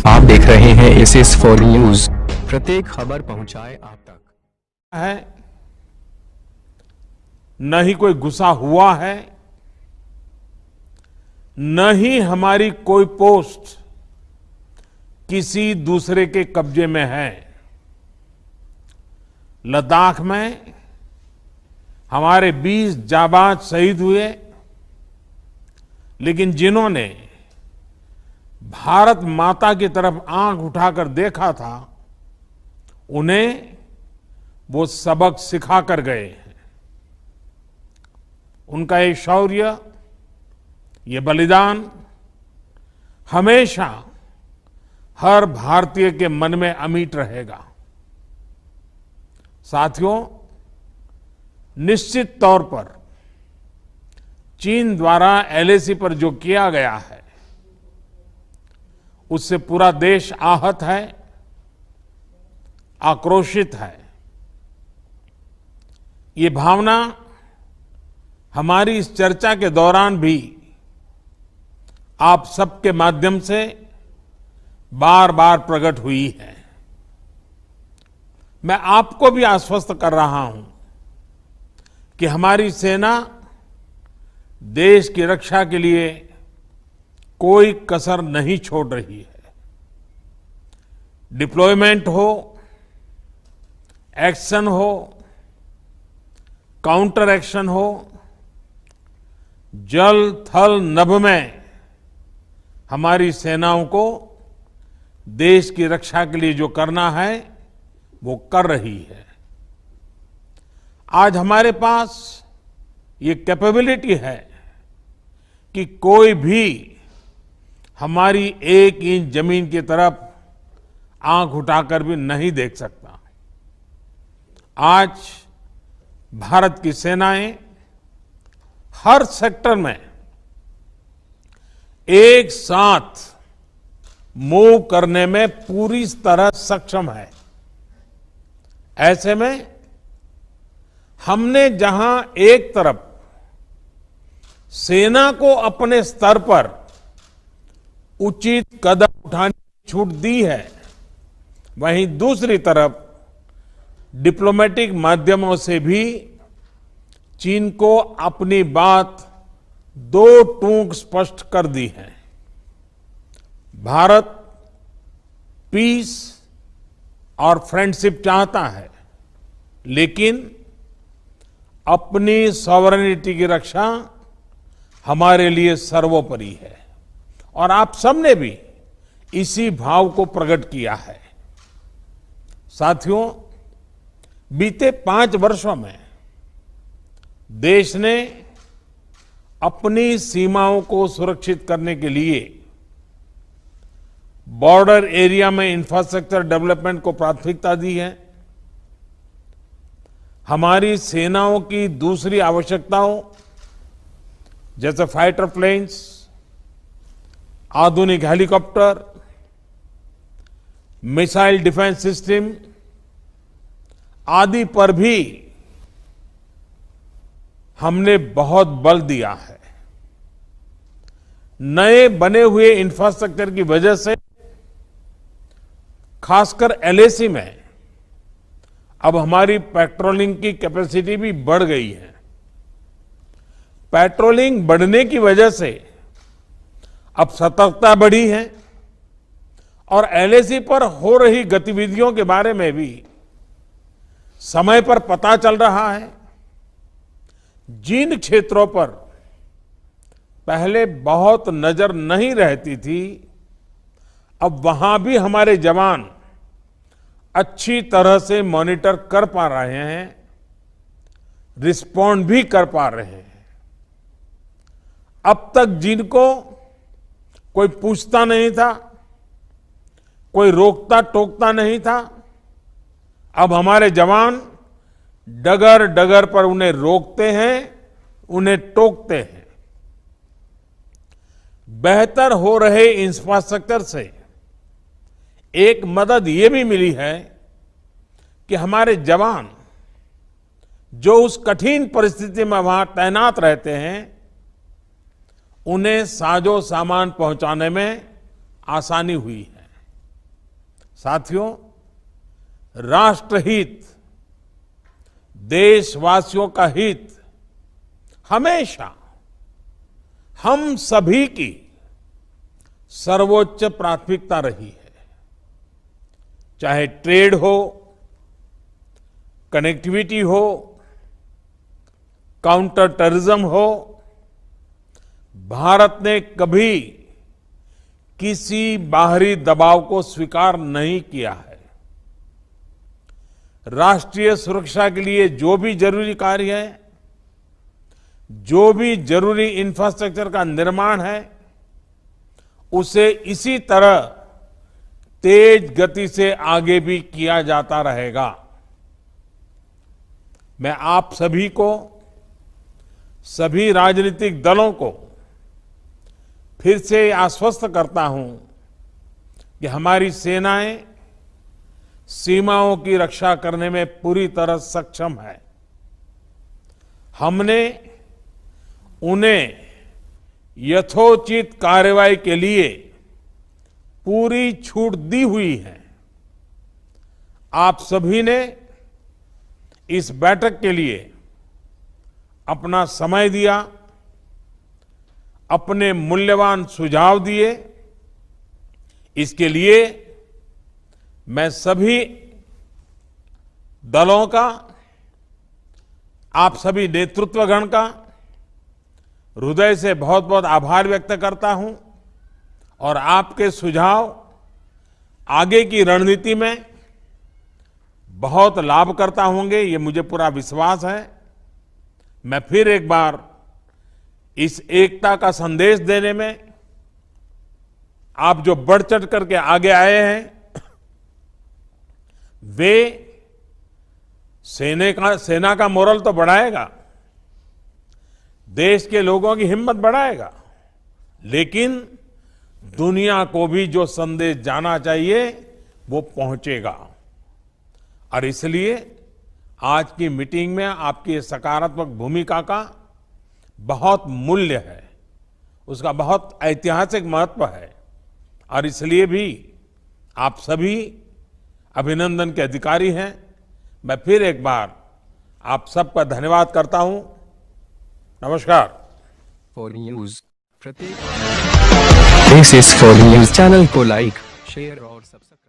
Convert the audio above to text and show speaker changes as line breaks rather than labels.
आप देख रहे हैं SS4 न्यूज। प्रत्येक खबर पहुंचाए आप तक।
है न ही कोई गुस्सा हुआ है, न ही हमारी कोई पोस्ट किसी दूसरे के कब्जे में है। लद्दाख में हमारे 20 जाबाज शहीद हुए, लेकिन जिन्होंने भारत माता की तरफ आंख उठाकर देखा था, उन्हें वो सबक सिखा कर गए हैं। उनका ये शौर्य, ये बलिदान हमेशा हर भारतीय के मन में अमिट रहेगा। साथियों, निश्चित तौर पर चीन द्वारा LAC पर जो किया गया है, उससे पूरा देश आहत है, आक्रोशित है। ये भावना हमारी इस चर्चा के दौरान भी आप सबके माध्यम से बार बार प्रकट हुई है। मैं आपको भी आश्वस्त कर रहा हूं कि हमारी सेना देश की रक्षा के लिए कोई कसर नहीं छोड़ रही है। डिप्लॉयमेंट हो, एक्शन हो, काउंटर एक्शन हो, जल थल नभ में हमारी सेनाओं को देश की रक्षा के लिए जो करना है वो कर रही है। आज हमारे पास ये कैपेबिलिटी है कि कोई भी हमारी 1 इंच जमीन की तरफ आंख उठाकर भी नहीं देख सकता। आज भारत की सेनाएं हर सेक्टर में एक साथ मूव करने में पूरी तरह सक्षम है। ऐसे में हमने जहां एक तरफ सेना को अपने स्तर पर उचित कदम उठाने की छूट दी है, वहीं दूसरी तरफ डिप्लोमेटिक माध्यमों से भी चीन को अपनी बात दो टूक स्पष्ट कर दी है। भारत पीस और फ्रेंडशिप चाहता है, लेकिन अपनी सॉवरेनिटी की रक्षा हमारे लिए सर्वोपरि है, और आप सबने भी इसी भाव को प्रकट किया है। साथियों, बीते 5 वर्षों में देश ने अपनी सीमाओं को सुरक्षित करने के लिए बॉर्डर एरिया में इंफ्रास्ट्रक्चर डेवलपमेंट को प्राथमिकता दी है। हमारी सेनाओं की दूसरी आवश्यकताओं जैसे फाइटर प्लेन्स, आधुनिक हेलीकॉप्टर, मिसाइल डिफेंस सिस्टम आदि पर भी हमने बहुत बल दिया है। नए बने हुए इंफ्रास्ट्रक्चर की वजह से खासकर LAC में अब हमारी पेट्रोलिंग की कैपेसिटी भी बढ़ गई है। पेट्रोलिंग बढ़ने की वजह से अब सतर्कता बढ़ी है, और LAC पर हो रही गतिविधियों के बारे में भी समय पर पता चल रहा है। जिन क्षेत्रों पर पहले बहुत नजर नहीं रहती थी, अब वहां भी हमारे जवान अच्छी तरह से मॉनिटर कर पा रहे हैं, रिस्पॉन्ड भी कर पा रहे हैं। अब तक जिनको कोई पूछता नहीं था, कोई रोकता टोकता नहीं था, अब हमारे जवान डगर डगर पर उन्हें रोकते हैं, उन्हें टोकते हैं। बेहतर हो रहे इंफ्रास्ट्रक्चर से एक मदद ये भी मिली है कि हमारे जवान जो उस कठिन परिस्थिति में वहां तैनात रहते हैं, उन्हें साजो सामान पहुंचाने में आसानी हुई है। साथियों, राष्ट्रहित, देशवासियों का हित हमेशा हम सभी की सर्वोच्च प्राथमिकता रही है। चाहे ट्रेड हो, कनेक्टिविटी हो, काउंटर टेररिज्म हो, भारत ने कभी किसी बाहरी दबाव को स्वीकार नहीं किया है। राष्ट्रीय सुरक्षा के लिए जो भी जरूरी कार्य है, जो भी जरूरी इंफ्रास्ट्रक्चर का निर्माण है, उसे इसी तरह तेज गति से आगे भी किया जाता रहेगा। मैं आप सभी को, सभी राजनीतिक दलों को फिर से आश्वस्त करता हूं कि हमारी सेनाएं सीमाओं की रक्षा करने में पूरी तरह सक्षम है। हमने उन्हें यथोचित कार्रवाई के लिए पूरी छूट दी हुई है। आप सभी ने इस बैठक के लिए अपना समय दिया, अपने मूल्यवान सुझाव दिए। इसके लिए मैं सभी दलों का, आप सभी नेतृत्वगण का हृदय से बहुत बहुत आभार व्यक्त करता हूं और आपके सुझाव आगे की रणनीति में बहुत लाभकर्ता होंगे, ये मुझे पूरा विश्वास है। मैं फिर एक बार इस एकता का संदेश देने में आप जो बढ़ चढ़ करके आगे आए हैं, वे सेना का मोरल तो बढ़ाएगा, देश के लोगों की हिम्मत बढ़ाएगा, लेकिन दुनिया को भी जो संदेश जाना चाहिए वो पहुंचेगा। और इसलिए आज की मीटिंग में आपकी सकारात्मक भूमिका का बहुत मूल्य है, उसका बहुत ऐतिहासिक महत्व है। और इसलिए भी आप सभी अभिनंदन के अधिकारी हैं। मैं फिर एक बार आप सबका धन्यवाद करता हूं। नमस्कार।
फॉर न्यूज प्रत्येक this is for news channel को लाइक, शेयर और सब्सक्राइब